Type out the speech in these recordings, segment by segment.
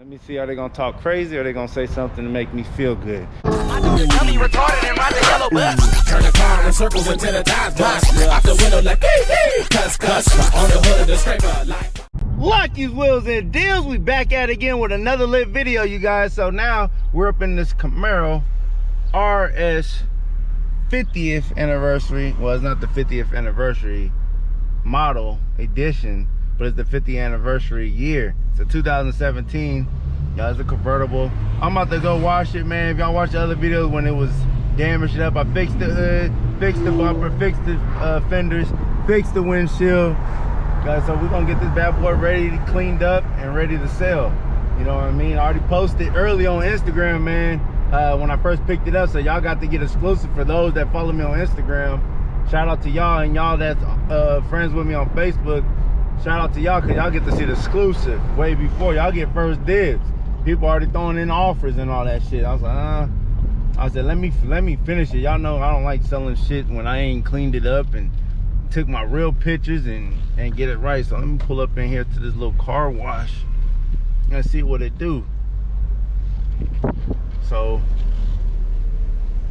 Let me see, are they gonna talk crazy or are they gonna say something to make me feel good? I do the dummy retarded and ride the yellow bus. Turn the car in circles and 10 times blast. Out the window like cuss. On the hood of the scraper like. Lucky's Wheels and Deals, we back at it again with another lit video, you guys. So now we're up in this Camaro RS 50th anniversary. Well, it's not the 50th anniversary model edition, but it's the 50th anniversary year. It's a 2017. Y'all, it's a convertible. I'm about to go wash it, man. If y'all watch the other videos when it was damaged up, I fixed the hood, fixed the bumper, fixed the fenders, fixed the windshield. Guys, so we're gonna get this bad boy ready, cleaned up, and ready to sell. You know what I mean? I already posted early on Instagram, man, when I first picked it up, so y'all got to get exclusive for those that follow me on Instagram. Shout out to y'all, and y'all that's friends with me on Facebook. Shout out to y'all, because y'all get to see the exclusive way before. Y'all get first dibs. People already throwing in offers and all that shit. I was like, I said, let me finish it. Y'all know I don't like selling shit when I ain't cleaned it up and took my real pictures and get it right. So let me pull up in here to this little car wash and see what it do. So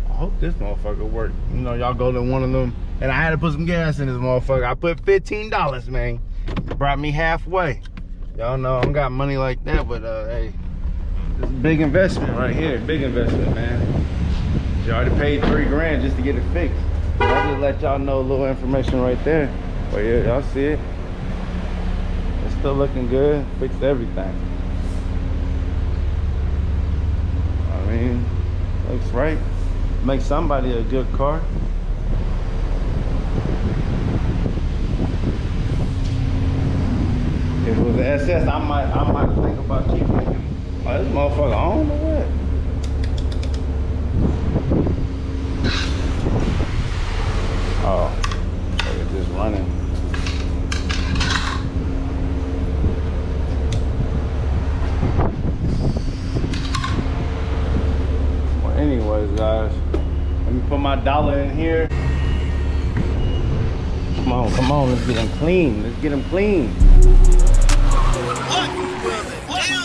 I hope this motherfucker work. You know, y'all go to one of them, and I had to put some gas in this motherfucker. I put $15, man. Brought me halfway. Y'all know I don't got money like that, but hey, it's a big investment right here. Big investment, man. You already paid $3 grand just to get it fixed. I just let y'all know a little information right there. But yeah, y'all see it. It's still looking good. Fixed everything. I mean, looks right. Make somebody a good car. If it was an SS, I might think about keeping it. Oh, this motherfucker on or what? Oh, look at this running. Well, anyways, guys, let me put my dollar in here. Come on, let's get them clean. Let's get them clean.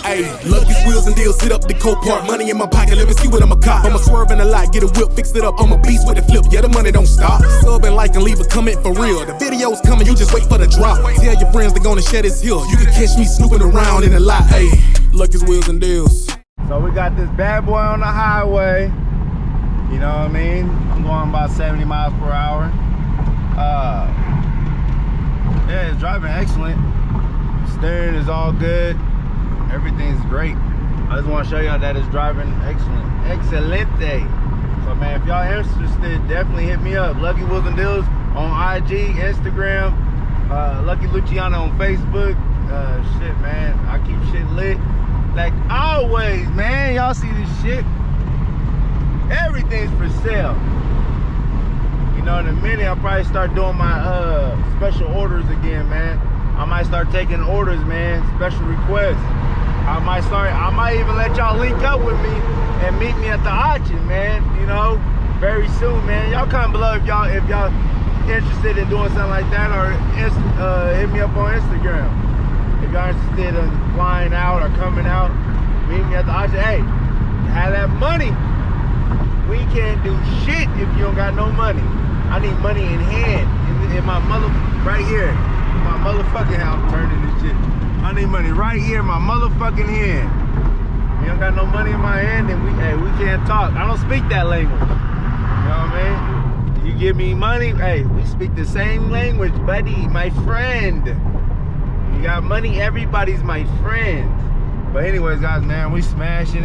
Hey, Lucky's Wheels and Deals, hit up the Copart. Money in my pocket, let me see what I'ma cop. I'ma swerve in a lot, get a whip, fix it up. I'm a beast with a flip, yeah, the money don't stop. Sub and like and leave a comment for real. The video's coming, you just wait for the drop. Tell your friends they're gonna share this hill. You can catch me snooping around in a lot. Hey, Lucky's Wheels and Deals. So we got this bad boy on the highway. You know what I mean? I'm going about 70 miles per hour. Yeah, it's driving excellent. Steering is all good. Everything's great. I just want to show y'all that it's driving excellent. Excelente. So man, if y'all interested, definitely hit me up. Lucky Wheels and Deals on IG, Instagram, Lucky Luciano on Facebook. Shit, man, I keep shit lit like always, man. Y'all see this shit? Everything's for sale. You know, in a minute I'll probably start doing my special orders again, man. I might start taking orders, man, special requests. I might even let y'all link up with me and meet me at the auction, man. You know, very soon, man. Y'all comment below if y'all interested in doing something like that, or hit me up on Instagram. If y'all interested in flying out or coming out, meet me at the auction. Hey, have that money. We can't do shit if you don't got no money. I need money in hand, in my right here. My motherfucking house turning this shit. I need money right here in my motherfucking hand. If you don't got no money in my hand, then we can't talk. I don't speak that language. You know what I mean? You give me money, hey, we speak the same language, buddy, my friend. You got money, everybody's my friend. But anyways, guys, man, we smashing,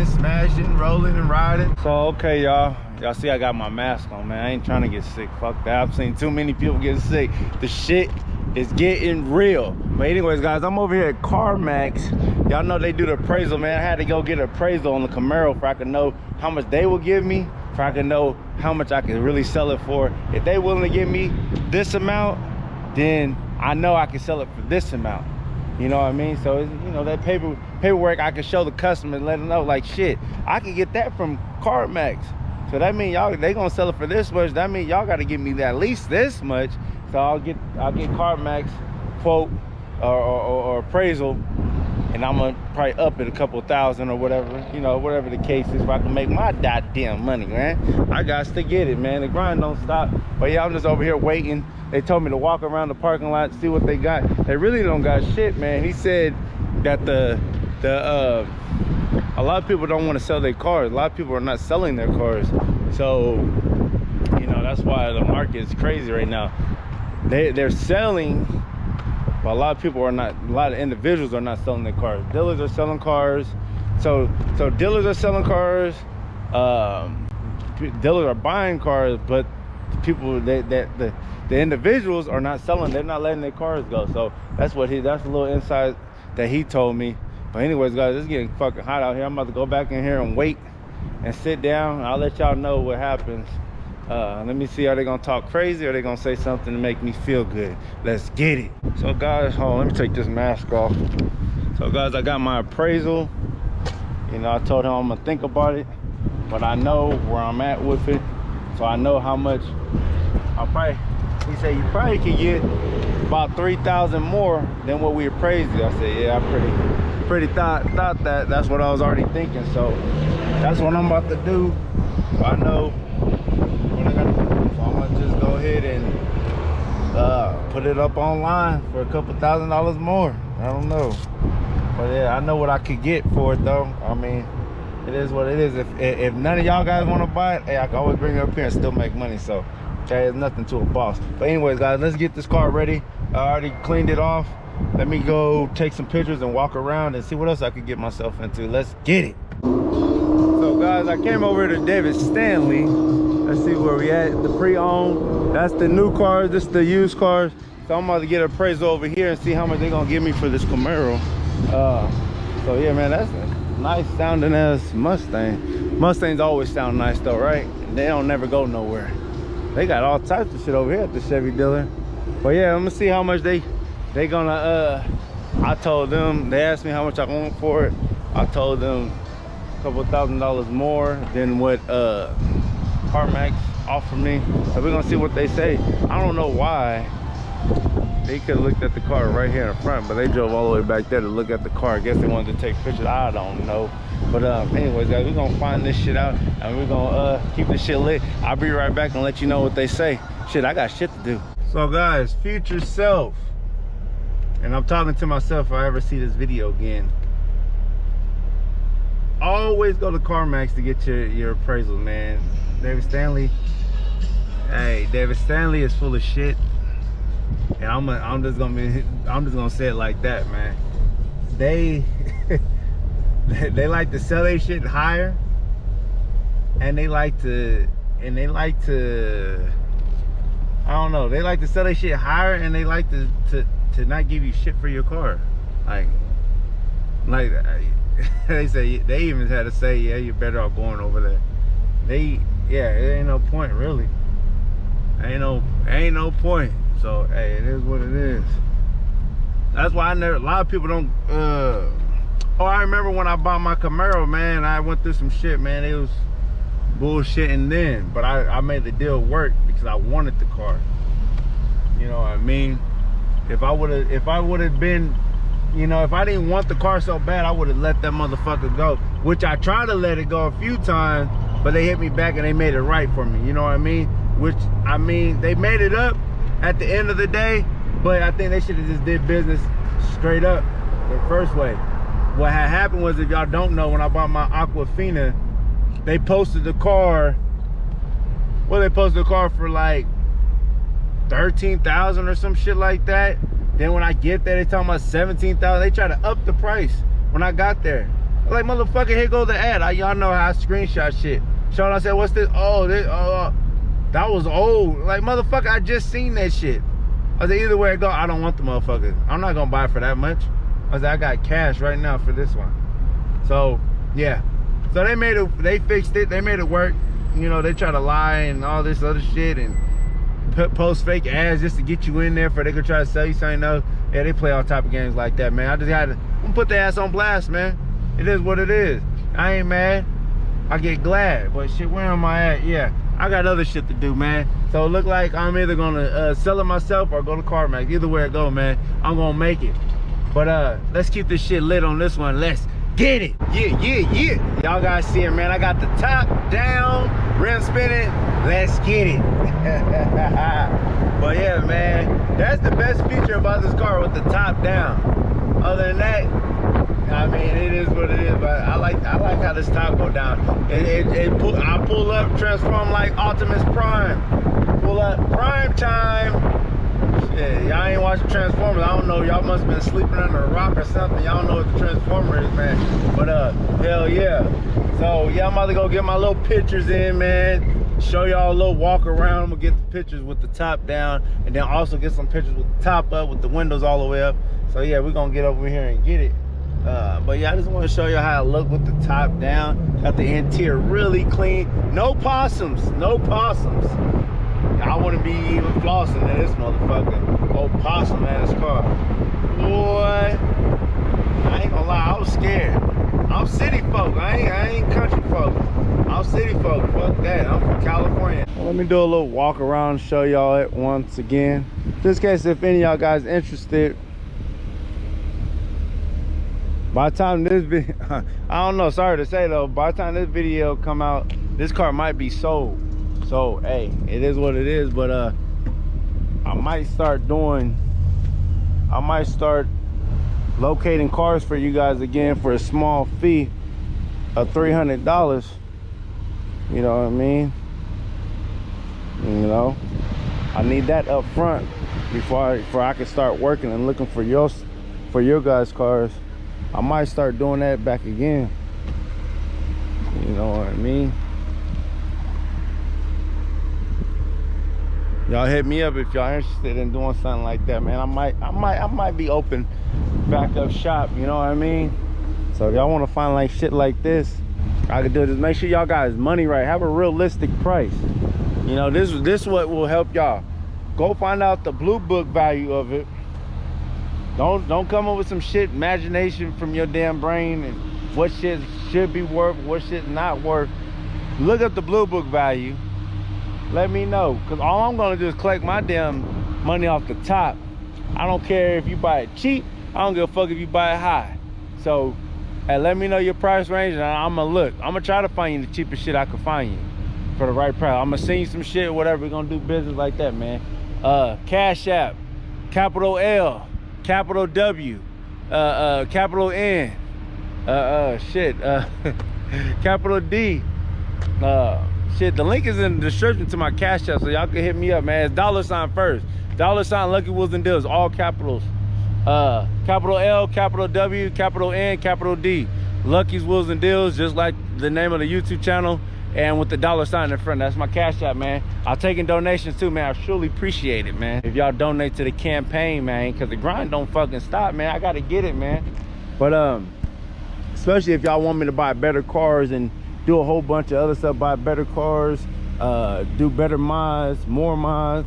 rolling and riding. So, okay, y'all see I got my mask on, man. I ain't trying to get sick. Fuck that. I've seen too many people get sick. The shit is getting real. But anyways, guys, I'm over here at CarMax. Y'all know they do the appraisal, man. I had to go get an appraisal on the Camaro for I could know how much they will give me, for I could know how much I could really sell it for. If they willing to give me this amount, then I know I can sell it for this amount. You know what I mean? So, you know, that paperwork I can show the customer and let them know, like, shit, I can get that from CarMax. So that means y'all, they gonna sell it for this much. That means y'all gotta give me at least this much. So I'll get CarMax quote or appraisal and I'm gonna probably up it a couple thousand or whatever, you know, whatever the case is, if I can make my goddamn money, man. I got to get it, man. The grind don't stop. But yeah, I'm just over here waiting. They told me to walk around the parking lot, see what they got. They really don't got shit, man. He said that a lot of people don't want to sell their cars. A lot of people are not selling their cars. So, you know, that's why the market is crazy right now. They're selling, but a lot of people are not, a lot of individuals are not selling their cars. Dealers are selling cars. So dealers are selling cars. Dealers are buying cars, but the people the individuals are not selling. They're not letting their cars go. So that's a little insight that he told me. But anyways, guys, it's getting fucking hot out here. I'm about to go back in here and wait and sit down. I'll let y'all know what happens. Let me see, are they gonna talk crazy or are they gonna say something to make me feel good? Let's get it. So guys, hold on, let me take this mask off. So guys, I got my appraisal. You know, I told him I'm gonna think about it, but I know where I'm at with it. So I know how much he said you probably could get about 3,000 more than what we appraised it. I said, yeah, I pretty thought that. That's what I was already thinking. So that's what I'm about to do. So I know what I gotta do. So I'm gonna just go ahead and put it up online for a couple $1,000s more. I don't know, but yeah, I know what I could get for it though. I mean, it is what it is. If none of y'all guys want to buy it, hey, I can always bring it up here and still make money. So there's nothing to a boss. But anyways, guys, let's get this car ready. I already cleaned it off. Let me go take some pictures and walk around and see what else I could get myself into. Let's get it. So guys, I came over to David Stanley. Let's see where we at. The pre-owned, that's the new cars, this is the used cars. So I'm about to get an appraisal over here and see how much they're gonna give me for this Camaro. So yeah, man, that's a nice sounding ass Mustang. Mustangs always sound nice though, right? They don't never go nowhere. They got all types of shit over here at the Chevy dealer. But yeah, I'm gonna see how much they gonna I told them, they asked me how much I want for it. I told them a couple $1,000s more than what CarMax offered me. So we're gonna see what they say. I don't know why. They could have looked at the car right here in the front, but they drove all the way back there to look at the car. I guess they wanted to take pictures. I don't know. But anyways, guys, we're gonna find this shit out and we're gonna keep this shit lit. I'll be right back and let you know what they say. Shit, I got shit to do. So guys, future self, and I'm talking to myself if I ever see this video again. Always go to CarMax to get your appraisal, man. David Stanley, hey, David Stanley is full of shit. And I'm just gonna say it like that, man. They like to sell their shit higher, and they like to I don't know, they like to sell their shit higher, and they like to not give you shit for your car. Like they say, they even had to say, yeah, you're better off going over there. Yeah, it ain't no point really. Ain't no point. So hey, it is what it is. That's why a lot of people don't I remember when I bought my Camaro, man, I went through some shit, man. It was bullshitting then, but I made the deal work because I wanted the car. You know what I mean? If I would have been, you know, if I didn't want the car so bad, I would have let that motherfucker go, which I tried to let it go a few times, but they hit me back and they made it right for me. You know what I mean? Which, I mean, they made it up at the end of the day, but I think they should have just did business straight up the first way. What had happened was, if y'all don't know, when I bought my Aquafina, they posted the car, well, they posted the car for like 13,000 or some shit like that. Then when I get there, they talking about 17,000. They try to up the price when I got there. I'm like, motherfucker, here goes the ad. Y'all know how I screenshot shit. Sean, I said, what's this? Oh, that was old. Like, motherfucker, I just seen that shit. I said, either way it go, I don't want the motherfucker. I'm not gonna buy it for that much. I said, I got cash right now for this one. So yeah, so they fixed it, they made it work. You know, they try to lie and all this other shit and post fake ads just to get you in there for they could try to sell you something else. Yeah, they play all type of games like that, man. I just had to, I'm gonna put the ass on blast, man. It is what it is. I ain't mad, I get glad. But shit, where am I at? Yeah, I got other shit to do, man. So it look like I'm either gonna sell it myself or go to CarMax. Either way it go, man, I'm gonna make it. But let's keep this shit lit on this one. Let's get it. Yeah. Y'all guys see it, man. I got the top down, rim spinning. Let's get it. But yeah, man, that's the best feature about this car, with the top down. Other than that, I mean, it is what it is. But I like how this top go down. I pull up, transform like Optimus Prime. Pull up, prime time. Shit, y'all ain't watching Transformers. I don't know. Y'all must have been sleeping under a rock or something. Y'all know what the Transformer is, man. But hell yeah. So yeah, I'm about to go get my little pictures in, man. Show y'all a little walk around. I'm gonna get the pictures with the top down, and then also get some pictures with the top up, with the windows all the way up. So yeah, we're gonna get over here and get it. But yeah, I just want to show you how it look with the top down. Got the interior really clean. No possums. No possums. I wouldn't be even flossing in this motherfucking old possum ass car. Boy, I ain't gonna lie, I was scared. I'm city folk. I ain't country folk. I'm city folk. Fuck that. I'm from California. Well, let me do a little walk around and show y'all it once again. Just in case if any of y'all guys interested. By the time this video, I don't know, sorry to say though, by the time this video come out, this car might be sold. So hey, it is what it is. But I might start locating cars for you guys again for a small fee of $300. You know what I mean? You know, I need that up front before I can start working and looking for your guys' cars. I might start doing that back again. You know what I mean? Y'all hit me up if y'all interested in doing something like that, man. I might be open back up shop, you know what I mean? So if y'all want to find like shit like this, I can do this. Make sure y'all guys money right. Have a realistic price. You know, this what will help y'all. Go find out the blue book value of it. Don't come up with some shit imagination from your damn brain and what shit should be worth, what shit not worth. Look up the blue book value. Let me know, because all I'm gonna do is collect my damn money off the top. I don't care if you buy it cheap. I don't give a fuck if you buy it high. So hey, let me know your price range, and I'm gonna look. I'm gonna try to find you the cheapest shit I can find you for the right price. I'm gonna send you some shit, whatever. We're gonna do business like that, man. Cash App, capital L, capital W, capital N, capital D. Shit, the link is in the description to my Cash App, so y'all can hit me up, man. It's $ first. $ Lucky Wheels and Deals, all capitals. Capital L, capital W, capital N, capital D. Lucky's Wheels and Deals, just like the name of the YouTube channel, and with the $ in front. That's my Cash App, man. I'm taking donations too, man. I truly appreciate it, man. If y'all donate to the campaign, man, because the grind don't fucking stop, man. I gotta get it, man. But especially if y'all want me to buy better cars and do a whole bunch of other stuff, buy better cars, do better mods, more mods,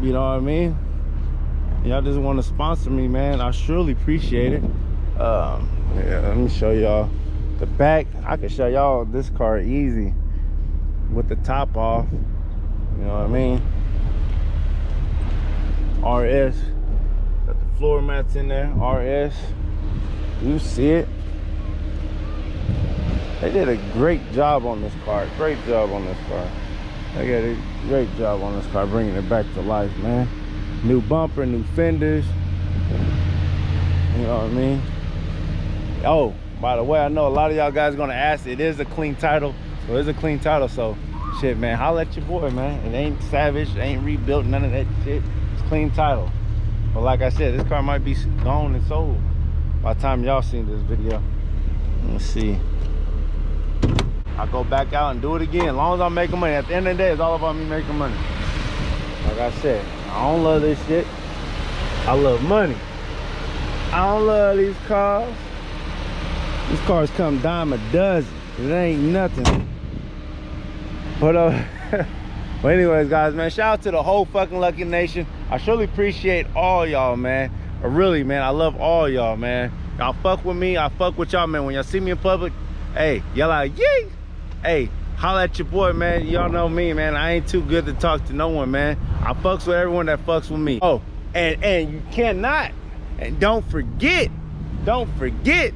you know what I mean? Y'all just want to sponsor me, man. I surely appreciate it. Yeah, let me show y'all the back. I can show y'all this car easy with the top off, you know what I mean? RS, got the floor mats in there. RS, you see it. They did a great job on this car. Great job on this car. They got a great job on this car, bringing it back to life, man. New bumper, new fenders. You know what I mean? Oh, by the way, I know a lot of y'all guys are gonna ask. It is a clean title. So it's a clean title. So shit, man, holla at your boy, man. It ain't savage, it ain't rebuilt, none of that shit. It's clean title. But like I said, this car might be gone and sold by the time y'all seen this video. Let's see. I'll go back out and do it again, as long as I'm making money. At the end of the day, it's all about me making money. Like I said, I don't love this shit. I love money. I don't love these cars. These cars come dime a dozen. It ain't nothing. But but anyways, guys, man, shout out to the whole fucking Lucky Nation. I surely appreciate all y'all, man. I really, man, I love all y'all, man. Y'all fuck with me, I fuck with y'all, man. When y'all see me in public, hey, y'all like, yay! Hey, holla at your boy, man. Y'all know me, man. I ain't too good to talk to no one, man. I fucks with everyone that fucks with me. Oh, and you cannot And don't forget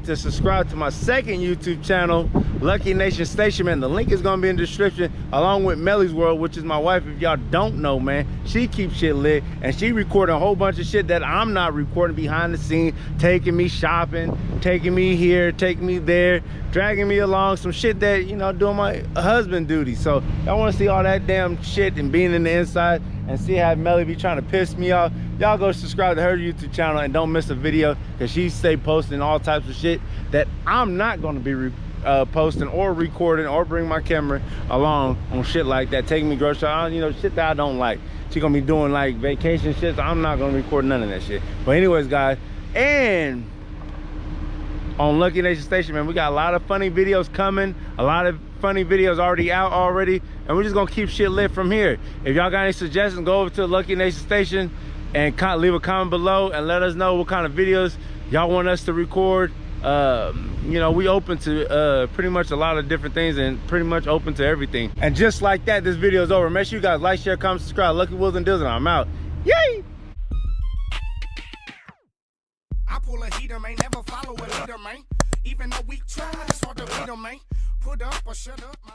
to subscribe to my second YouTube channel, Lucky Nation Station, man. The link is gonna be in the description, along with Melly's World, which is my wife. If y'all don't know, man, she keeps shit lit, and she recording a whole bunch of shit that I'm not recording behind the scene, taking me shopping, taking me here, taking me there, dragging me along, some shit that, you know, doing my husband duty. So y'all wanna see all that damn shit and being in the inside and see how Melly be trying to piss me off, y'all go subscribe to her YouTube channel and don't miss a video, because she stay posting all types of shit that I'm not going to be posting or recording, or bring my camera along on shit like that, taking me grocery shopping, you know, shit that I don't like. She gonna be doing like vacation shit, so I'm not gonna record none of that shit. But anyways, guys, and on Lucky Nation Station, man, we got a lot of funny videos coming, a lot of funny videos already out already, and we're just gonna keep shit lit from here. If y'all got any suggestions, go over to Lucky Nation Station and leave a comment below and let us know what kind of videos y'all want us to record. You know, we open to pretty much a lot of different things, and pretty much open to everything. And just like that, this video is over. Make sure you guys like, share, comment, subscribe. Lucky Wheels and Deals, and I'm out. Yay! I pull a heater, man, never follow a leader, man. Even though we try, it's hard to beat 'em, man. Put up or shut up, my